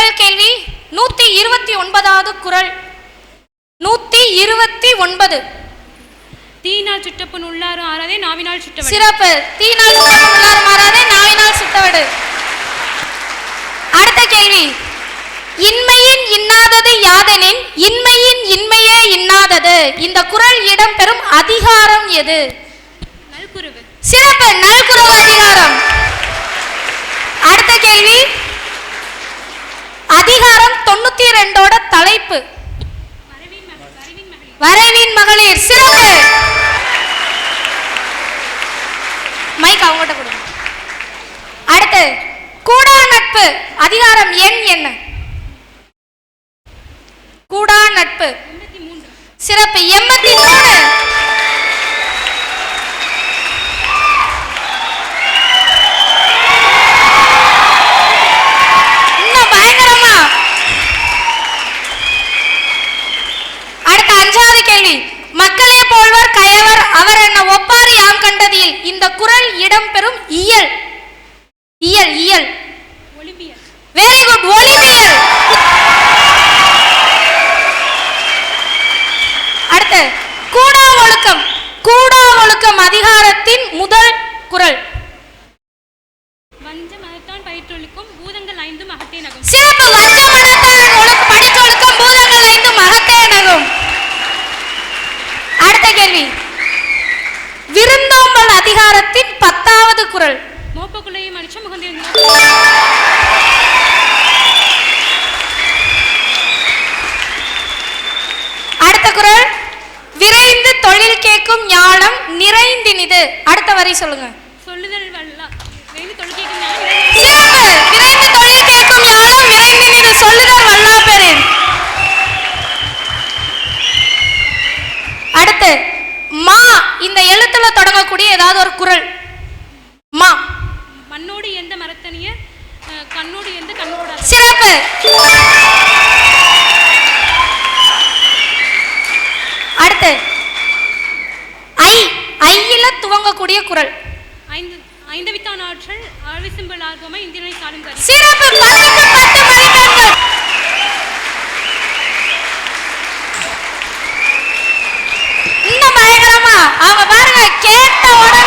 முதல் கேள்வி 129வது குறள். 129. தீயினால் சுட்டப்புண் உள்ளாரும் ஆறாதே நாவினால் சுட்டவடு. சிறப்பு. தீயினால் சுட்டப்புண் உள்ளாரும் ஆறாதே நாவினால் சுட்டவடு. அடுத்த கேள்வி. இன்மையின் இன்னாதது யாதெனின் இன்மையின் இன்மையே இன்னாதது. இந்த குறள் இடம்பெறும் அதிகாரம் எது? நல்குறவு. சிறப்பு. நல்குறவு அதிகாரம். அடுத்த கேள்வி. அதிகாரம் 92ஓட தலைப்பு. வரைவின் மகளிர். சிறப்பு. மைக் அவங்ககிட்ட கொடுங்க. அடுத்து கூடா நட்பு அதிகாரம் எண் என்ன? கூடா நட்பு. சிறப்பு. 83. இன்னும் பயங்கரமா. அடுத்த 5வது கேள்வி. மக்களே போல்வர் கயவர் அவர் என்ன ஒப்பாரி யாம் கண்டதில். இந்த குறள் இடம்பெறும் இயல். இயல் இயல். ஒலிம்பியல். Very good. ஒலிம்பியல். அடுத்து கூடா ஒழுக்கம். கூடா ஒழுக்கம் அதிகாரத்தின் முதல் குறள். வஞ்ச மனத்தான் பயிற்றொழுக்கும் பூதங்கள் 5 அகத்தே நகும். சிறப்பு. வஞ்ச மனத்தான் படித்தொழுக்கம் பூதங்கள் 5 அகத்தே நகும். அடுத்த கேள்வி. விருந்தோம்பல் அதிகாரத்தின் 10வது குறள். மோப்பக்குள்ளையும் அடிச்ச முகந்தில். அடுத்த குறள். விரைந்து தொழில் கேட்கும் ஞானம் நிறைந்தினிது. அடுத்த வரி சொல்லுங்க. சொல்லுதல் வல்லா விரைந்து தொழில் கேட்கும் ஞானம். சிறப்பு. விரைந்து தொழில் கேட்கும் ஞானம் நிறைந்தினிது. சொல்லுதல் வல்லா பெறின். அடுத்து மா இந்த எழுத்துல தொடங்கக்கூடிய ஏதாவது ஒரு குறள். மா. மண்ணோடு எந்த மரத்தனிய கண்ணோடு எந்த கண்ணோட. சிறப்பு. அடுத்து ஐயில துவங்கக்கூடிய குறள். ஐந்தவித்தான் ஆற்றல் ஆழ்விசும்பல் ஆர்வமா இந்தியனை சாடும் கரு. சிறப்பு. 10க்கு 10 மதிப்பெண்கள். இன்னும் பயங்கரமா அவங்க பாருங்க கேட்ட உடனே